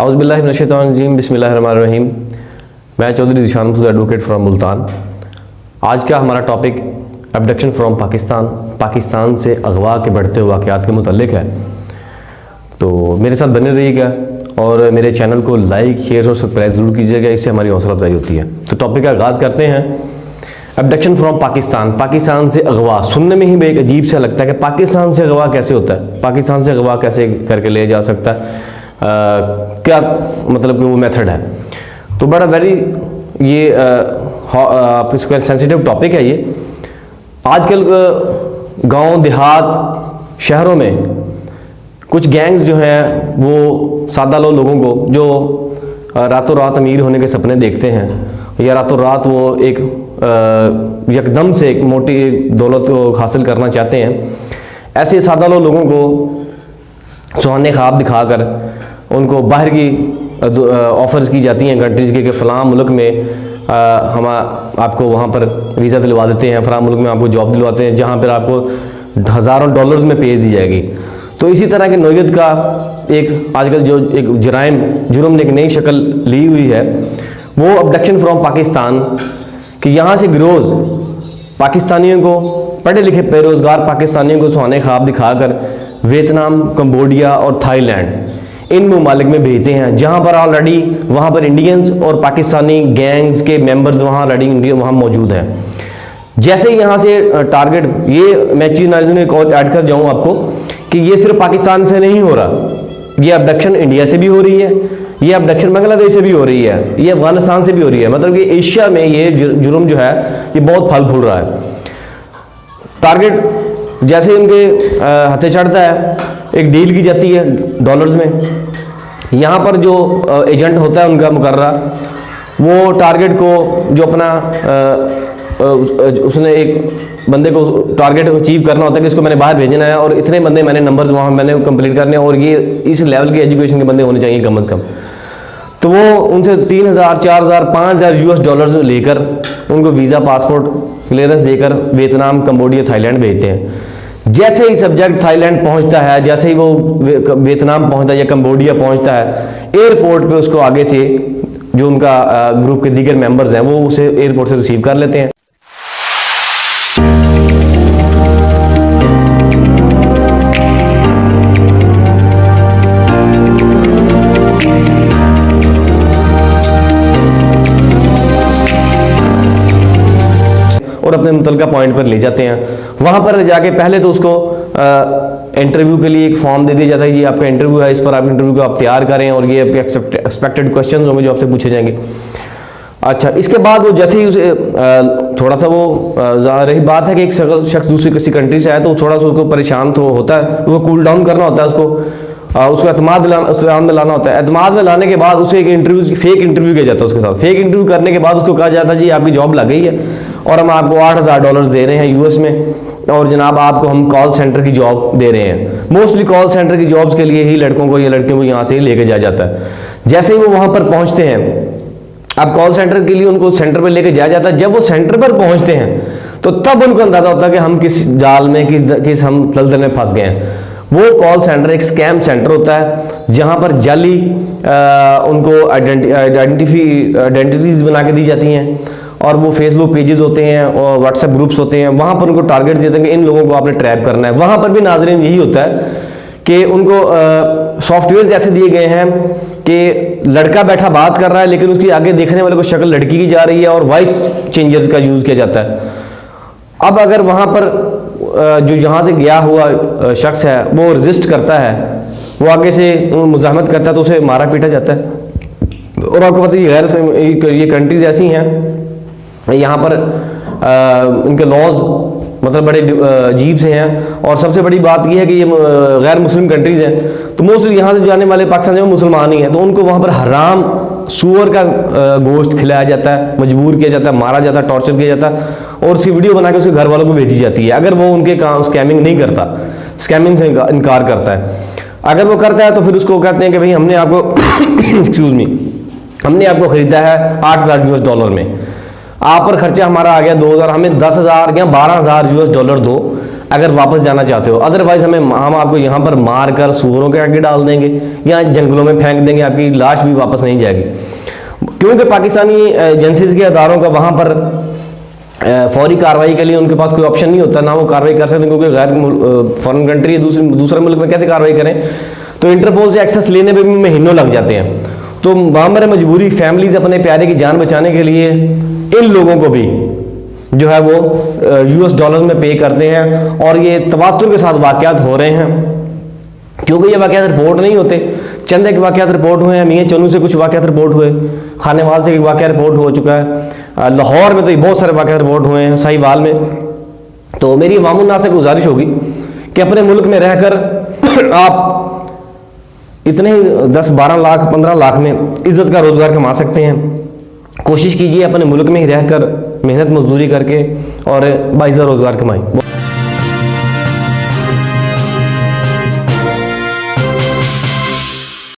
औज़ुबिल्लाहि मिनश्शैतानिर्रजीम बिस्मिल्लाहिर्रहमानिर्रहीम। मैं Chaudhary Zeeshan Masood advocate from Multan. आज का हमारा टॉपिक अबडक्शन फ्रॉम पाकिस्तान से अगवा के बढ़ते हुए वाक़यात के मुतल्लिक है। तो मेरे साथ बने रहिएगा और मेरे चैनल को लाइक, शेयर और सब्सक्राइब ज़रूर कीजिएगा, इससे हमारी हौसला अफजाई होती है। तो टॉपिक का आगाज़ करते हैं। अबडक्शन फ्रॉम पाकिस्तान से अगवा सुनने में ही एक अजीब सा लगता है कि पाकिस्तान से अगवा कैसे होता है, पाकिस्तान से अगवा कैसे करके ले जा सकता है, क्या मतलब कि वो मेथड है। तो बड़ा वेरी ये इसका सेंसिटिव टॉपिक है। ये आजकल गांव देहात शहरों में कुछ गैंग्स जो हैं वो सादा लोगों को जो रातों रात अमीर होने के सपने देखते हैं या रातों रात वो एक यकदम से एक मोटी दौलत को हासिल करना चाहते हैं, ऐसे सादा लोगों को सुहाने ख्वाब दिखाकर उनको बाहर की ऑफ़र्स की जाती हैं कंट्रीज़ के कि फ़लाँ मुल्क में हम आपको वहाँ पर वीज़ा दिलवा देते हैं, फ़लाँ मुल्क में आपको जॉब दिलवाते हैं जहाँ पर आपको हज़ारों डॉलर्स में पे दी जाएगी। तो इसी तरह के नौयत का एक आजकल जो एक जुर्म ने एक नई शक्ल ली हुई है वो अबडक्शन फ्रॉम पाकिस्तान, कि यहाँ से गिरोज पाकिस्तानियों को, पढ़े लिखे बेरोज़गार पाकिस्तानियों को सुहाने ख्वाब दिखाकर वियतनाम, कंबोडिया और थाईलैंड इन ममालिक में भेजते हैं जहाँ पर ऑलरेडी वहाँ पर इंडियंस और पाकिस्तानी गैंग्स के मेंबर्स वहाँ ऑलरेडी वहाँ मौजूद हैं। जैसे ही यहाँ से टारगेट, ये मैं चीज़ में एक और ऐड कर जाऊँ आपको कि ये सिर्फ पाकिस्तान से नहीं हो रहा, ये अबडक्शन इंडिया से भी हो रही है, ये अबडक्शन बांग्लादेश से भी हो रही है, ये अफगानिस्तान से भी हो रही है। मतलब कि एशिया में ये जुर्म जो है ये बहुत फल फूल रहा है। टारगेट जैसे उनके हथे चढ़ता है, एक डील की जाती है डॉलर्स में। यहाँ पर जो एजेंट होता है उनका मुकर्रा, वो टारगेट को जो अपना उसने एक बंदे को टारगेट अचीव करना होता है कि इसको मैंने बाहर भेजना है और इतने बंदे मैंने नंबर्स वहाँ मैंने कंप्लीट करने हैं और ये इस लेवल के एजुकेशन के बंदे होने चाहिए कम अज़ कम। तो वो उनसे 3,000, 4,000, 5,000 US डॉलर्स लेकर उनको वीज़ा, पासपोर्ट क्लियरेंस देकर वियतनाम, कंबोडिया, थाईलैंड भेजते हैं। जैसे ही सब्जेक्ट थाईलैंड पहुंचता है, जैसे ही वो वियतनाम पहुंचता है या कंबोडिया पहुंचता है, एयरपोर्ट पे उसको आगे से जो उनका ग्रुप के दीगर मेंबर्स हैं वो उसे एयरपोर्ट से रिसीव कर लेते हैं। और अपने मुतलका पॉइंट पर ले जाते हैं। वहाँ पर जाके पहले तो उसको इंटरव्यू के लिए एक फॉर्म दे दिया जाता है, ये आपका इंटरव्यू है, इस पर आप इंटरव्यू को आप तैयार करें और ये आपके एक्सपेक्टेड क्वेश्चंस होंगे जो आपसे पूछे जाएंगे। अच्छा, इसके बाद वो जैसे ही उसे थोड़ा सा वो रही बात है कि एक शख्स दूसरी किसी कंट्री से आया तो थोड़ा सा उसको परेशान तो होता है, उसको कूल डाउन करना होता है, उसको एतमाद में लाना होता है। एतमाद में लाने के बाद उसे एक इंटरव्यू, फेक इंटरव्यू किया जाता है उसके साथ। फेक इंटरव्यू करने के बाद उसको कहा जाता है जी आपकी जॉब लग गई है और हम आपको 8,000 डॉलर्स दे रहे हैं US में, और जनाब आपको हम कॉल सेंटर की जॉब दे रहे हैं। मोस्टली कॉल सेंटर की जॉब्स के लिए ही लड़कों को या लड़कियों को यहाँ से लेके जाया जाता है। जैसे ही वो वहाँ पर पहुँचते हैं, अब कॉल सेंटर के लिए उनको सेंटर पर लेके जाया जाता है। जब वो सेंटर पर पहुँचते हैं तो तब उनको अंदाजा होता है कि हम किस जाल में, किस हम दलदल में फंस गए हैं। वो कॉल सेंटर एक स्कैम सेंटर होता है जहाँ पर जाली उनको आइडेंटिटीज बना के दी जाती हैं और वो फेसबुक पेजेस होते हैं और व्हाट्सएप ग्रुप्स होते हैं, वहाँ पर उनको टारगेट देते हैं कि इन लोगों को आपने ट्रैप करना है। वहाँ पर भी नाज़रीन यही होता है कि उनको सॉफ्टवेयर ऐसे दिए गए हैं कि लड़का बैठा बात कर रहा है लेकिन उसकी आगे देखने वाले को शक्ल लड़की की जा रही है और वॉइस चेंजर्स का यूज़ किया जाता है। अब अगर वहाँ पर जो यहाँ से गया हुआ शख्स है वो रजिस्ट करता है, वो आगे से मुज़ाहमत करता है तो उसे मारा पीटा जाता है। और आपको पता है ये कंट्रीज ऐसी हैं, यहाँ पर इनके लॉज मतलब बड़े अजीब से हैं। और सबसे बड़ी बात यह है कि ये गैर मुस्लिम कंट्रीज हैं, तो मोस्टली यहाँ से जाने वाले पाकिस्तान में मुसलमान ही हैं, तो उनको वहाँ पर हराम सूअर का गोश्त खिलाया जाता है, मजबूर किया जाता है, मारा जाता है, टॉर्चर किया जाता है और उसकी वीडियो बना के उसके घर वालों को भेजी जाती है। अगर वो उनके काम स्कैमिंग नहीं करता, स्कैमिंग से इनकार करता है, अगर वो करता है तो फिर उसको कहते हैं कि भाई हमने आपको एक्सक्यूज मी, हमने आपको खरीदा है 8,000 US डॉलर में, आप पर खर्चा हमारा आ गया 2,000, हमें 10,000 या 12,000 US डॉलर दो, अगर वापस जाना चाहते हो। अदरवाइज हम आपको यहाँ पर मार कर सूअरों के आगे डाल देंगे या जंगलों में फेंक देंगे, आपकी लाश भी वापस नहीं जाएगी। क्योंकि पाकिस्तानी एजेंसीज के अदारों का वहाँ पर फौरी कार्रवाई के लिए उनके पास कोई ऑप्शन नहीं होता, ना वो कार्रवाई कर सकते, क्योंकि गैर फॉरेन कंट्री है, दूसरे मुल्क में कैसे कार्रवाई करें। तो इंटरपोल से एक्सेस लेने में भी महीनों लग जाते हैं। तो वहाँ पर मजबूरी फैमिलीज अपने प्यारे की जान बचाने के लिए इन लोगों को भी जो है वो US डॉलर में पे करते हैं, और ये तवातुर के साथ वाक़यात हो रहे हैं। क्योंकि ये वाक़यात रिपोर्ट नहीं होते, चंद एक वाक़यात रिपोर्ट हुए हैं, मियाँ चन्नू से कुछ वाक़यात रिपोर्ट हुए, खानेवाल से एक वाक़या रिपोर्ट हो चुका है, लाहौर में तो बहुत सारे वाक़यात रिपोर्ट हुए हैं, साहिवाल में। तो मेरी अवामुन्नास से गुजारिश होगी कि अपने मुल्क में रहकर आप इतने ही 10-12 लाख 15 लाख में इज़्ज़त का रोज़गार कमा सकते हैं। कोशिश कीजिए अपने मुल्क में ही रहकर मेहनत मजदूरी करके और बाइज़्ज़त रोज़गार कमाएं।